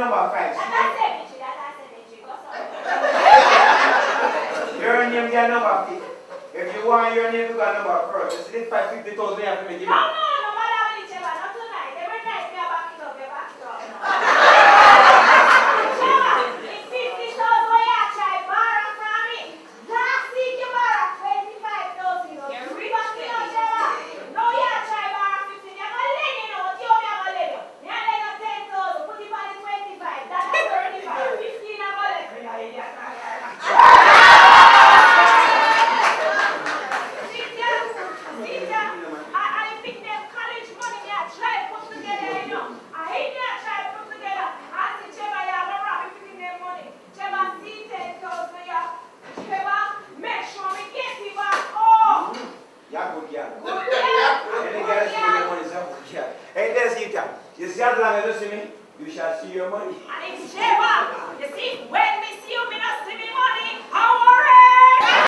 number 5. That's it, what's up? Your name is number 6. If you want your name to go number first, it's this 550,000 you have to make it. No, matter what you say, not tonight. Every night, you back it up, It's 50,000 you try borrow from me. Last week you borrowed 25,000. You're rich, no, you try borrow 15. You're going to lend you know what you're going to lend you. You're going to 10,000, put it on the 25. That's 35. 15 I'm going to lend you. I pick them college money I try to put together, you know. I hate that try to put together. I say, Cheba, you have a rock picking them money. Cheba, see 10,000 for you. Cheba, make sure we get it back. Oh! Yeah, good girl. Good girl. Any girl see your money, is a good girl. Hey, there's it. You see as long as you see me, you shall see your money. And it's Cheba.